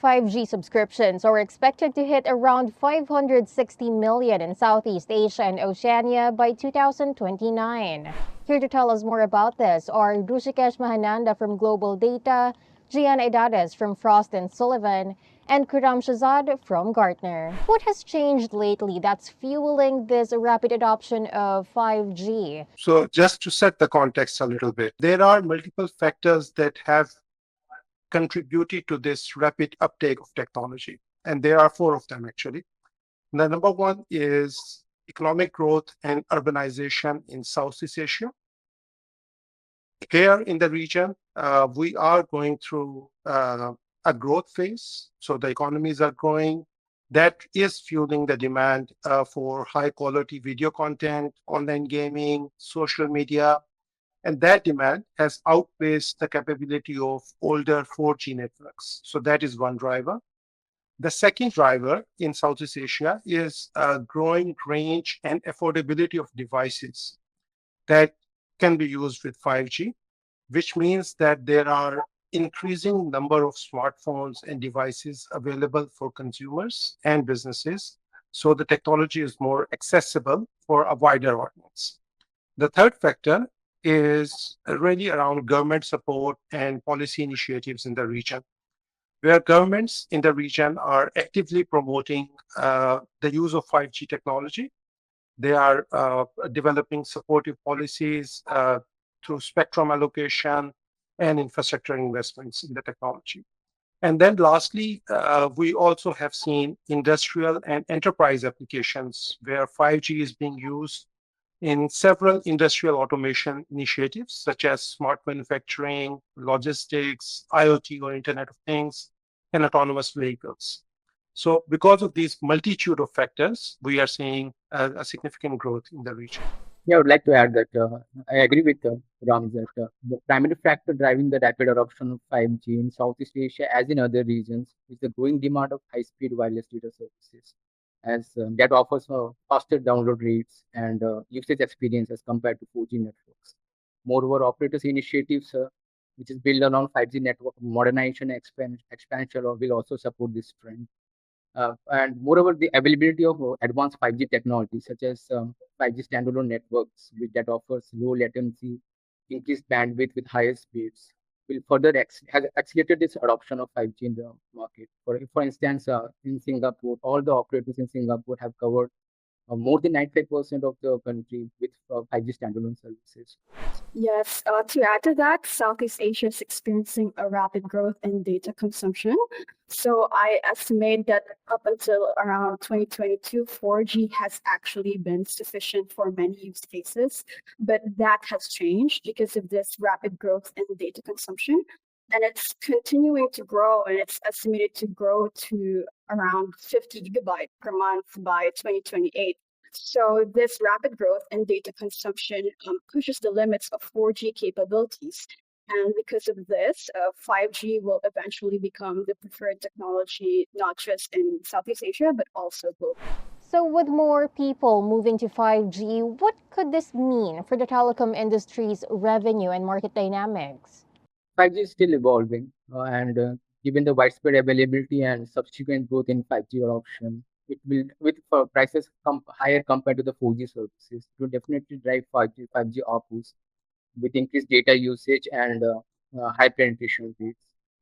5G subscriptions are expected to hit around 560 million in Southeast Asia and Oceania by 2029. Here to tell us more about this are Rushikesh Mahananda from Global Data, Gian Edades from Frost and Sullivan, and Kuram Shazad from Gartner. What has changed lately that's fueling this rapid adoption of 5G? So just to set the context a little bit, there are multiple factors that have contributed to this rapid uptake of technology. And there are four of them, actually. The number one is economic growth and urbanization in Southeast Asia. Here in the region, we are going through a growth phase. So the economies are growing. That is fueling the demand for high quality video content, online gaming, social media. And that demand has outpaced the capability of older 4G networks. So that is one driver. The second driver in Southeast Asia is a growing range and affordability of devices that can be used with 5G, which means that there are increasing number of smartphones and devices available for consumers and businesses. So the technology is more accessible for a wider audience. The third factor is really around government support and policy initiatives in the region, where governments in the region are actively promoting the use of 5G technology. They are developing supportive policies through spectrum allocation and infrastructure investments in the technology. And then lastly, we also have seen industrial and enterprise applications where 5G is being used in several industrial automation initiatives, such as smart manufacturing, logistics, IoT or Internet of Things, and autonomous vehicles. So because of these multitude of factors, we are seeing a significant growth in the region. Yeah, I would like to add that I agree with Ram that the primary factor driving the rapid adoption of 5G in Southeast Asia, as in other regions, is the growing demand of high-speed wireless data services, as that offers faster download rates and usage experience as compared to 4G networks. Moreover, operators' initiatives, which is built around 5G network modernization and expansion, will also support this trend. And moreover, the availability of advanced 5G technology, such as 5G standalone networks, which that offers low latency, increased bandwidth with higher speeds, will further has accelerated this adoption of 5G in the market. For instance, in Singapore, all the operators in Singapore have covered more than 95% of the country with 5G standalone services. Yes, to add to that, Southeast Asia is experiencing a rapid growth in data consumption. So I estimate that up until around 2022, 4G has actually been sufficient for many use cases, but that has changed because of this rapid growth in data consumption. And it's continuing to grow, and it's estimated to grow to around 50 gigabyte per month by 2028. So this rapid growth in data consumption pushes the limits of 4G capabilities. And because of this, 5G will eventually become the preferred technology, not just in Southeast Asia, but also globally. So, with more people moving to 5G, what could this mean for the telecom industry's revenue and market dynamics? 5G is still evolving, and given the widespread availability and subsequent growth in 5G adoption, it will, with prices higher compared to the 4G services, it will definitely drive 5G ARPUs with increased data usage and high penetration rates.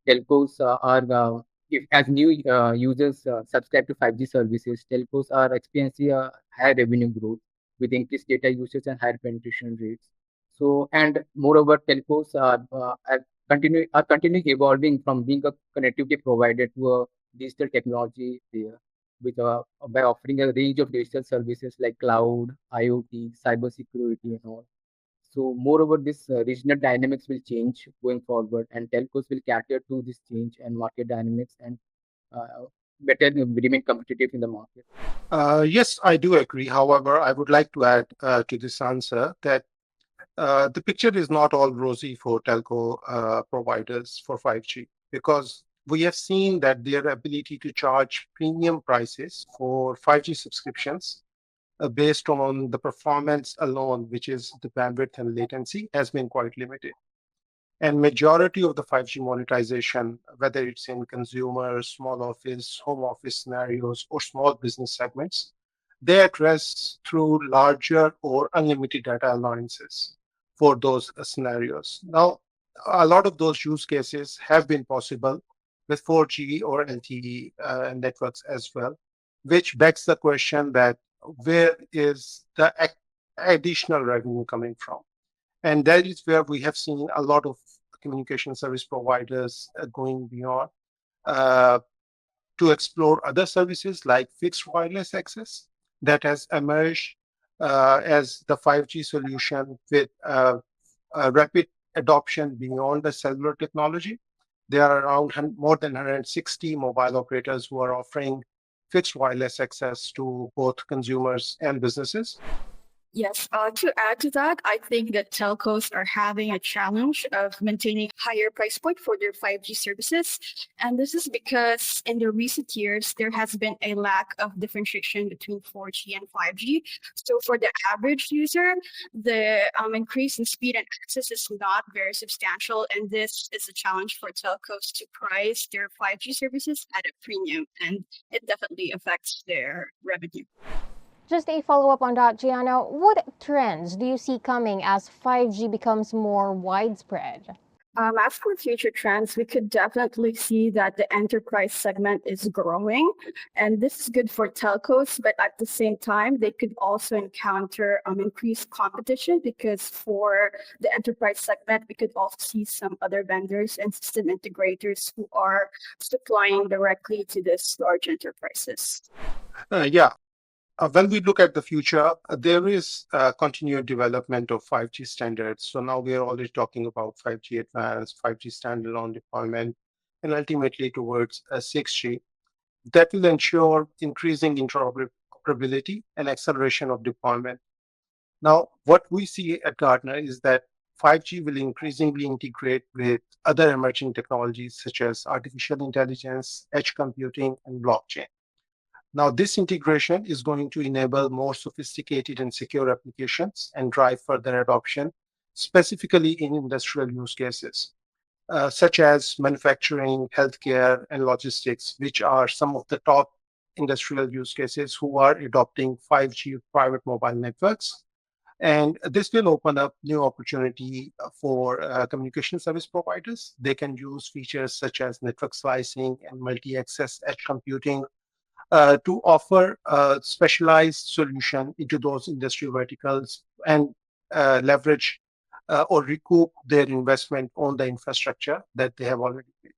Telcos if as new users subscribe to 5G services, telcos are experiencing a high revenue growth with increased data usage and higher penetration rates. So, and moreover, telcos are continuing evolving from being a connectivity provider to a digital technology player, with by offering a range of digital services like cloud, IoT, cybersecurity, and all. So, moreover, this regional dynamics will change going forward, and telcos will cater to this change and market dynamics and uh, better remain competitive in the market. Yes, I do agree. However, I would like to add to this answer that the picture is not all rosy for telco providers for 5G, because we have seen that their ability to charge premium prices for 5G subscriptions based on the performance alone, which is the bandwidth and latency, has been quite limited. And majority of the 5G monetization, whether it's in consumer, small office, home office scenarios, or small business segments, they address through larger or unlimited data allowances for those scenarios. Now, a lot of those use cases have been possible with 4G or LTE networks as well, which begs the question that where is the additional revenue coming from? And that is where we have seen a lot of communication service providers going beyond uh, to explore other services like fixed wireless access that has emerged as the 5G solution with rapid adoption beyond the cellular technology. There are around more than 160 mobile operators who are offering fixed wireless access to both consumers and businesses. Yes, to add to that, I think that telcos are having a challenge of maintaining higher price point for their 5G services. And this is because in the recent years, there has been a lack of differentiation between 4G and 5G. So for the average user, the increase in speed and access is not very substantial. And this is a challenge for telcos to price their 5G services at a premium. And it definitely affects their revenue. Just a follow-up on that, Gianna. What trends do you see coming as 5G becomes more widespread? As for future trends, we could definitely see that the enterprise segment is growing, and this is good for telcos. But at the same time, they could also encounter increased competition because for the enterprise segment, we could also see some other vendors and system integrators who are supplying directly to these large enterprises. Yeah, when we look at the future, there is continued development of 5G standards. So now we are already talking about 5G advanced, 5G standalone deployment, and ultimately towards 6G. That will ensure increasing interoperability and acceleration of deployment. Now, what we see at Gartner is that 5G will increasingly integrate with other emerging technologies such as artificial intelligence, edge computing, and blockchain. Now, this integration is going to enable more sophisticated and secure applications and drive further adoption, specifically in industrial use cases, such as manufacturing, healthcare, and logistics, which are some of the top industrial use cases who are adopting 5G private mobile networks. And this will open up new opportunity for communication service providers. They can use features such as network slicing and multi-access edge computing to offer a specialized solution into those industry verticals and leverage or recoup their investment on the infrastructure that they have already made.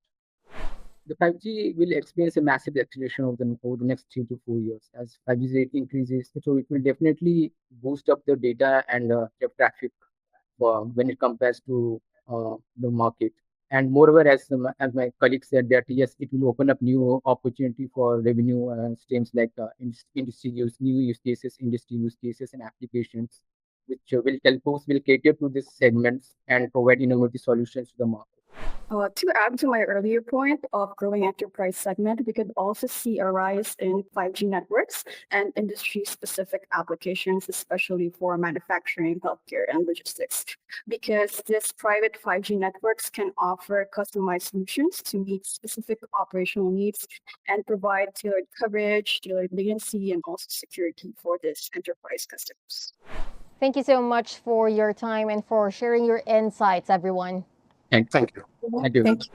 The 5G will experience a massive acceleration over the next 3 to 4 years as 5G rate increases. So it will definitely boost up the data and traffic when it compares to the market. And moreover, as my colleague said, that yes, it will open up new opportunity for revenue streams like new use cases, industry use cases, and applications, which will telcos will cater to these segments and provide innovative solutions to the market. To add to my earlier point of growing enterprise segment, we could also see a rise in 5G networks and industry-specific applications, especially for manufacturing, healthcare, and logistics, because these private 5G networks can offer customized solutions to meet specific operational needs and provide tailored coverage, tailored latency, and also security for these enterprise customers. Thank you so much for your time and for sharing your insights, everyone. Thank Thank you. Thank you. Thank you.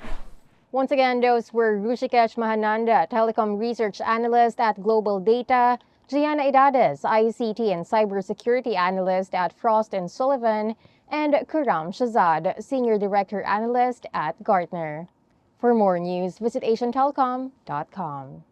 Once again, those were Rushikesh Mahananda, Telecom Research Analyst at Global Data, Gianna Idades, ICT and Cybersecurity Analyst at Frost & Sullivan, and Kuram Shazad, Senior Director Analyst at Gartner. For more news, visit asiantelecom.com.